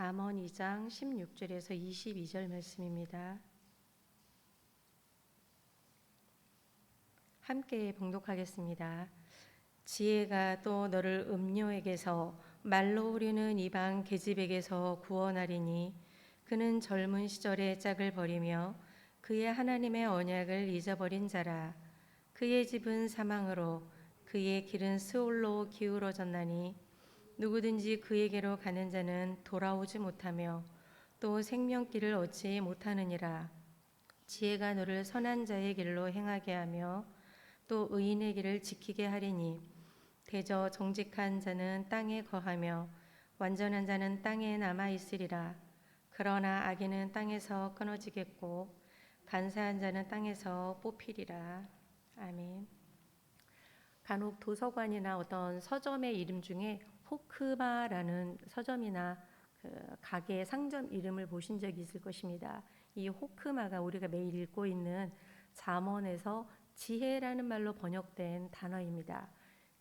잠언 2장 16절에서 22절 말씀입니다. 함께 봉독하겠습니다. 지혜가 또 너를 음료에게서 말로 흐르는 이방 계집에게서 구원하리니 그는 젊은 시절에 짝을 버리며 그의 하나님의 언약을 잊어버린 자라. 그의 집은 사망으로 그의 길은 스올로 기울어졌나니 누구든지 그에게로 가는 자는 돌아오지 못하며 또 생명길을 얻지 못하느니라. 지혜가 너를 선한 자의 길로 행하게 하며 또 의인의 길을 지키게 하리니 대저 정직한 자는 땅에 거하며 완전한 자는 땅에 남아 있으리라. 그러나 악인은 땅에서 끊어지겠고 간사한 자는 땅에서 뽑히리라. 아멘. 간혹 도서관이나 어떤 서점의 이름 중에 호크마라는 서점이나 가게 상점 이름을 보신 적이 있을 것입니다. 이 호크마가 우리가 매일 읽고 있는 잠언에서 지혜라는 말로 번역된 단어입니다.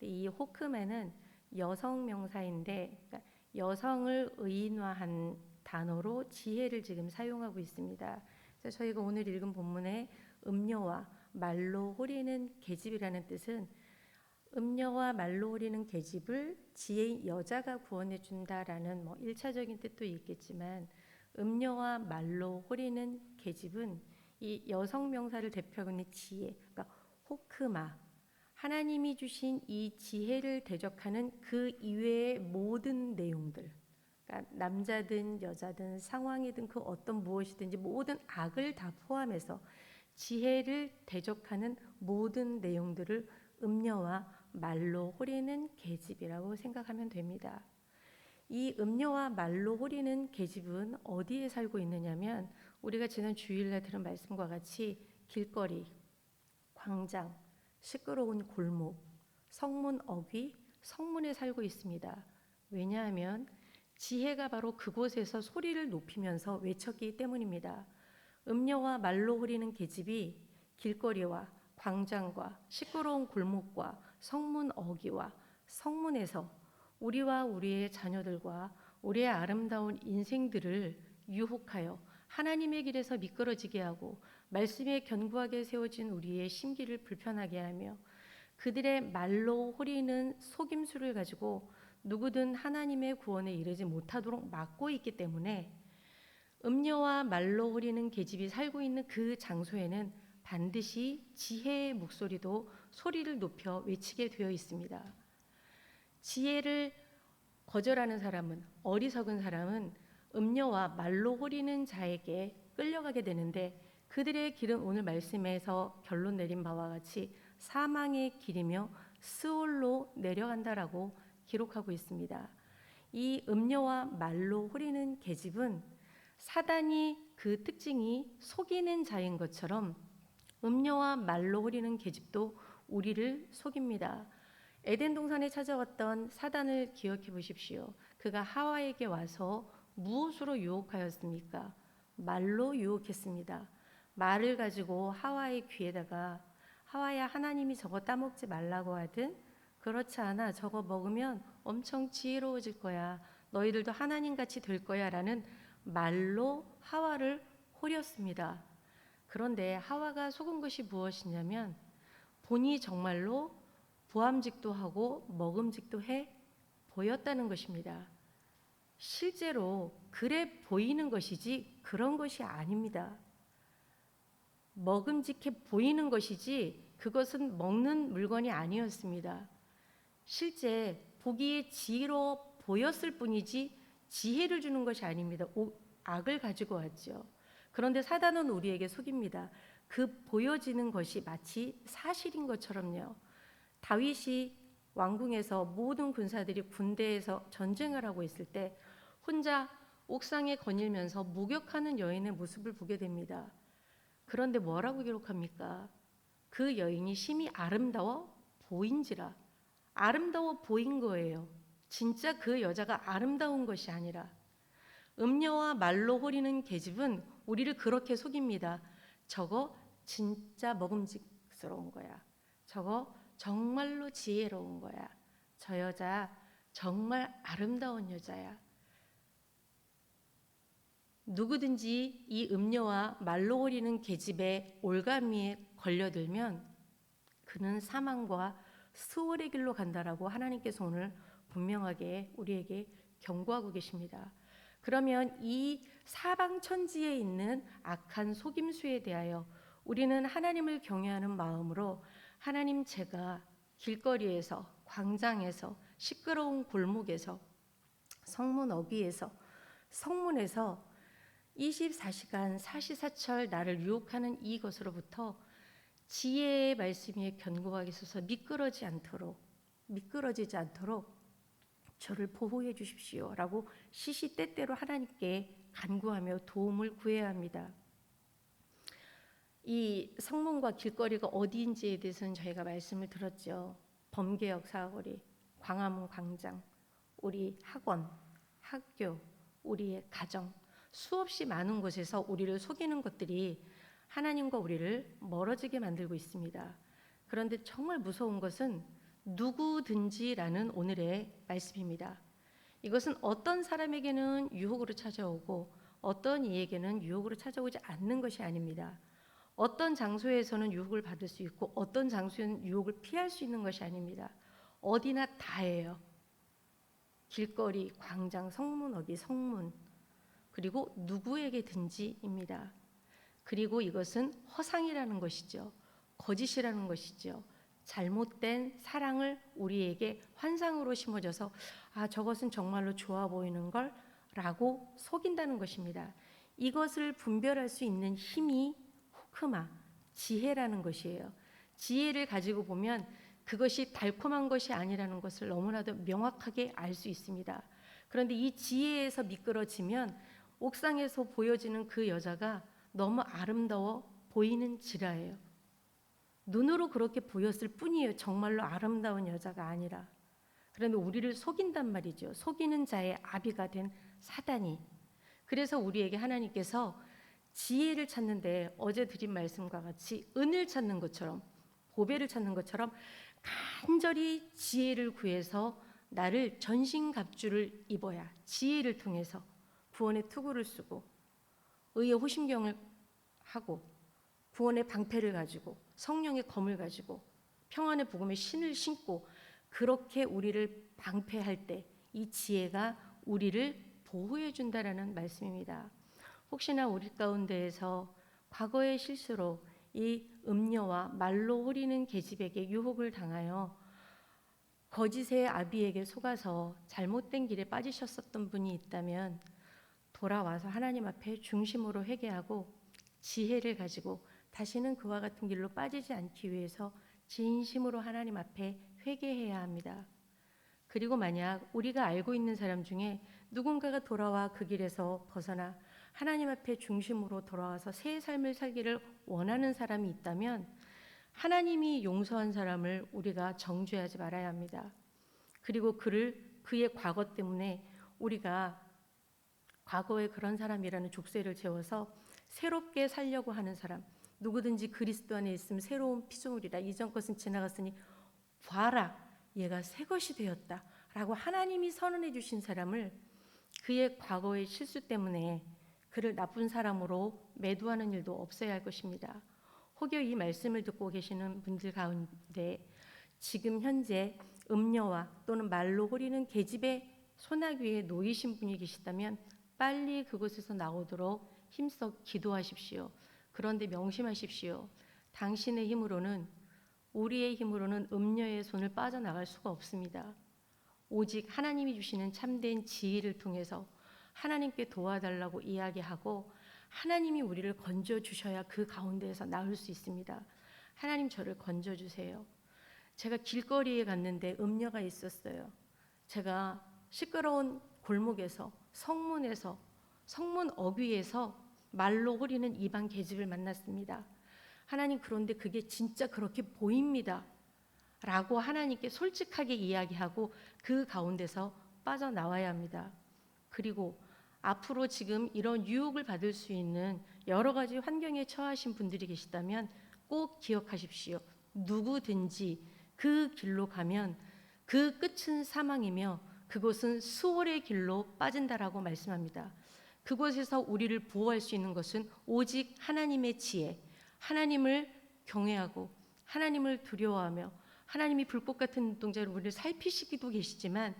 이 호크마는 여성 명사인데 그러니까 여성을 의인화한 단어로 지혜를 지금 사용하고 있습니다. 그래서 저희가 오늘 읽은 본문의 음료와 말로 호리는 계집이라는 뜻은 음녀와 말로 호리는 계집을 지혜인 여자가 구원해 준다라는 1차적인 뜻도 있겠지만 음녀와 말로 호리는 계집은 이 여성 명사를 대표하는 지혜, 그러니까 호크마, 하나님이 주신 이 지혜를 대적하는 그 이외의 모든 내용들, 그러니까 남자든 여자든 상황이든 그 어떤 무엇이든지 모든 악을 다 포함해서 지혜를 대적하는 모든 내용들을 음녀와 말로 호리는 계집이라고 생각하면 됩니다. 이 음녀와 말로 호리는 계집은 어디에 살고 있느냐면 우리가 지난 주일날 들은 말씀과 같이 길거리, 광장, 시끄러운 골목, 성문 어귀, 성문에 살고 있습니다. 왜냐하면 지혜가 바로 그곳에서 소리를 높이면서 외쳤기 때문입니다. 음녀와 말로 호리는 계집이 길거리와 광장과 시끄러운 골목과 성문 어귀와 성문에서 우리와 우리의 자녀들과 우리의 아름다운 인생들을 유혹하여 하나님의 길에서 미끄러지게 하고 말씀에 견고하게 세워진 우리의 심기를 불편하게 하며 그들의 말로 호리는 속임수를 가지고 누구든 하나님의 구원에 이르지 못하도록 막고 있기 때문에 음녀와 말로 호리는 계집이 살고 있는 그 장소에는 반드시 지혜의 목소리도 소리를 높여 외치게 되어 있습니다. 지혜를 거절하는 사람은, 어리석은 사람은 음녀와 말로 호리는 자에게 끌려가게 되는데 그들의 길은 오늘 말씀에서 결론 내린 바와 같이 사망의 길이며 스올로 내려간다라고 기록하고 있습니다. 이 음녀와 말로 호리는 계집은 사단이 그 특징이 속이는 자인 것처럼 음녀와 말로 호리는 계집도 우리를 속입니다. 에덴 동산에 찾아왔던 사단을 기억해 보십시오. 그가 하와에게 와서 무엇으로 유혹하였습니까? 말로 유혹했습니다. 말을 가지고 하와의 귀에다가 하와야, 하나님이 저거 따먹지 말라고 하든 그렇지 않아, 저거 먹으면 엄청 지혜로워질 거야, 너희들도 하나님같이 될 거야 라는 말로 하와를 호렸습니다. 그런데 하와가 속은 것이 무엇이냐면 본이 정말로 보암직도 하고 먹음직도 해 보였다는 것입니다. 실제로 그래 보이는 것이지 그런 것이 아닙니다. 먹음직해 보이는 것이지 그것은 먹는 물건이 아니었습니다. 실제 보기에 지혜로워 보였을 뿐이지 지혜를 주는 것이 아닙니다. 악을 가지고 왔죠. 그런데 사단은 우리에게 속입니다. 그 보여지는 것이 마치 사실인 것처럼요. 다윗이 왕궁에서 모든 군사들이 군대에서 전쟁을 하고 있을 때 혼자 옥상에 거닐면서 목욕하는 여인의 모습을 보게 됩니다. 그런데 뭐라고 기록합니까? 그 여인이 심히 아름다워 보인지라. 아름다워 보인 거예요. 진짜 그 여자가 아름다운 것이 아니라. 음녀와 말로 호리는 계집은 우리를 그렇게 속입니다. 저거 진짜 먹음직스러운 거야. 저거 정말로 지혜로운 거야. 저 여자 정말 아름다운 여자야. 누구든지 이 음녀와 말로 오리는 계집의 올가미에 걸려들면 그는 사망과 수월의 길로 간다라고 하나님께서 오늘 분명하게 우리에게 경고하고 계십니다. 그러면 이 사방 천지에 있는 악한 속임수에 대하여 우리는 하나님을 경외하는 마음으로 하나님, 제가 길거리에서, 광장에서, 시끄러운 골목에서, 성문 어귀에서, 성문에서 24시간 사시사철 나를 유혹하는 이것으로부터 지혜의 말씀이 견고하게 있어서 미끄러지지 않도록 저를 보호해 주십시오 라고 시시때때로 하나님께 간구하며 도움을 구해야 합니다. 이 성문과 길거리가 어디인지에 대해서는 저희가 말씀을 들었죠. 범계역 사거리, 광화문 광장, 우리 학원, 학교, 우리의 가정, 수없이 많은 곳에서 우리를 속이는 것들이 하나님과 우리를 멀어지게 만들고 있습니다. 그런데 정말 무서운 것은 누구든지라는 오늘의 말씀입니다. 이것은 어떤 사람에게는 유혹으로 찾아오고 어떤 이에게는 유혹으로 찾아오지 않는 것이 아닙니다. 어떤 장소에서는 유혹을 받을 수 있고 어떤 장소에는 유혹을 피할 수 있는 것이 아닙니다. 어디나 다예요. 길거리, 광장, 성문 어귀, 성문, 그리고 누구에게든지입니다. 그리고 이것은 허상이라는 것이죠. 거짓이라는 것이죠. 잘못된 사랑을 우리에게 환상으로 심어줘서 저것은 정말로 좋아 보이는 걸 라고 속인다는 것입니다. 이것을 분별할 수 있는 힘이 후크마, 지혜라는 것이에요. 지혜를 가지고 보면 그것이 달콤한 것이 아니라는 것을 너무나도 명확하게 알 수 있습니다. 그런데 이 지혜에서 미끄러지면 옥상에서 보여지는 그 여자가 너무 아름다워 보이는지라예요. 눈으로 그렇게 보였을 뿐이에요. 정말로 아름다운 여자가 아니라. 그런데 우리를 속인단 말이죠. 속이는 자의 아비가 된 사단이. 그래서 우리에게 하나님께서 지혜를 찾는데 어제 드린 말씀과 같이 은을 찾는 것처럼, 보배를 찾는 것처럼 간절히 지혜를 구해서 나를 전신갑주를 입어야 지혜를 통해서 구원의 투구를 쓰고 의의 호심경을 하고 구원의 방패를 가지고 성령의 검을 가지고 평안의 복음의 신을 신고 그렇게 우리를 방패할 때 이 지혜가 우리를 보호해 준다라는 말씀입니다. 혹시나 우리 가운데에서 과거의 실수로 이 음녀와 말로 호리는 계집에게 유혹을 당하여 거짓의 아비에게 속아서 잘못된 길에 빠지셨었던 분이 있다면 돌아와서 하나님 앞에 중심으로 회개하고 지혜를 가지고 다시는 그와 같은 길로 빠지지 않기 위해서 진심으로 하나님 앞에 회개해야 합니다. 그리고 만약 우리가 알고 있는 사람 중에 누군가가 돌아와 그 길에서 벗어나 하나님 앞에 중심으로 돌아와서 새 삶을 살기를 원하는 사람이 있다면 하나님이 용서한 사람을 우리가 정죄하지 말아야 합니다. 그리고 그의 과거 때문에 우리가 과거에 그런 사람이라는 족쇄를 채워서 새롭게 살려고 하는 사람, 누구든지 그리스도 안에 있으면 새로운 피조물이라 이전 것은 지나갔으니 봐라 얘가 새 것이 되었다 라고 하나님이 선언해 주신 사람을 그의 과거의 실수 때문에 그를 나쁜 사람으로 매도하는 일도 없어야 할 것입니다. 혹여 이 말씀을 듣고 계시는 분들 가운데 지금 현재 음녀와 또는 말로 호리는 계집의 소나귀에 놓이신 분이 계시다면 빨리 그곳에서 나오도록 힘써 기도하십시오. 그런데 명심하십시오. 당신의 힘으로는, 우리의 힘으로는 음녀의 손을 빠져나갈 수가 없습니다. 오직 하나님이 주시는 참된 지혜를 통해서 하나님께 도와달라고 이야기하고 하나님이 우리를 건져주셔야 그 가운데에서 나올 수 있습니다. 하나님 저를 건져주세요. 제가 길거리에 갔는데 음녀가 있었어요. 제가 시끄러운 골목에서 성문에서 성문 어귀에서 말로 호리는 이방 계집을 만났습니다. 하나님 그런데 그게 진짜 그렇게 보입니다 라고 하나님께 솔직하게 이야기하고 그 가운데서 빠져나와야 합니다. 그리고 앞으로 지금 이런 유혹을 받을 수 있는 여러 가지 환경에 처하신 분들이 계시다면 꼭 기억하십시오. 누구든지 그 길로 가면 그 끝은 사망이며 그곳은 수월의 길로 빠진다라고 말씀합니다. 그곳에서 우리를 보호할 수 있는 것은 오직 하나님의 지혜, 하나님을 경외하고 하나님을 두려워하며 하나님이 불꽃 같은 눈동자로 우리를 살피시기도 계시지만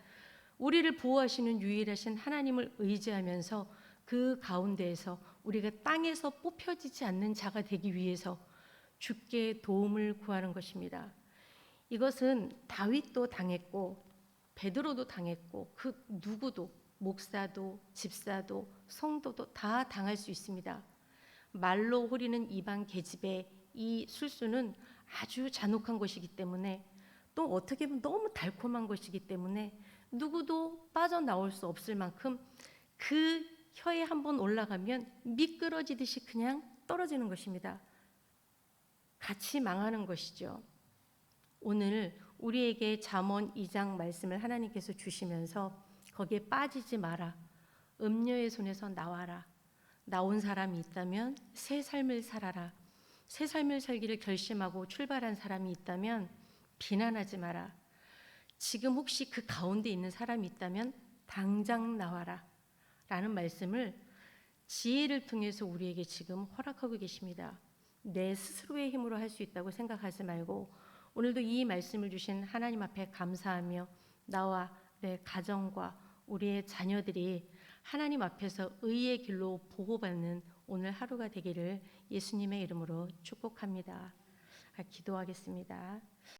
우리를 보호하시는 유일하신 하나님을 의지하면서 그 가운데에서 우리가 땅에서 뽑혀지지 않는 자가 되기 위해서 주께 도움을 구하는 것입니다. 이것은 다윗도 당했고 베드로도 당했고 그 누구도 목사도 집사도 성도도 다 당할 수 있습니다. 말로 호리는 이방 계집의 이 술수는 아주 잔혹한 것이기 때문에 또 어떻게 보면 너무 달콤한 것이기 때문에 누구도 빠져나올 수 없을 만큼 그 혀에 한번 올라가면 미끄러지듯이 그냥 떨어지는 것입니다. 같이 망하는 것이죠. 오늘 우리에게 잠언 2장 말씀을 하나님께서 주시면서 거기에 빠지지 마라. 음녀의 손에서 나와라. 나온 사람이 있다면 새 삶을 살아라. 새 삶을 살기를 결심하고 출발한 사람이 있다면 비난하지 마라. 지금 혹시 그 가운데 있는 사람이 있다면 당장 나와라. 라는 말씀을 지혜를 통해서 우리에게 지금 허락하고 계십니다. 내 스스로의 힘으로 할 수 있다고 생각하지 말고 오늘도 이 말씀을 주신 하나님 앞에 감사하며 나와 내 가정과 우리의 자녀들이 하나님 앞에서 의의 길로 보호받는 오늘 하루가 되기를 예수님의 이름으로 축복합니다. 기도하겠습니다.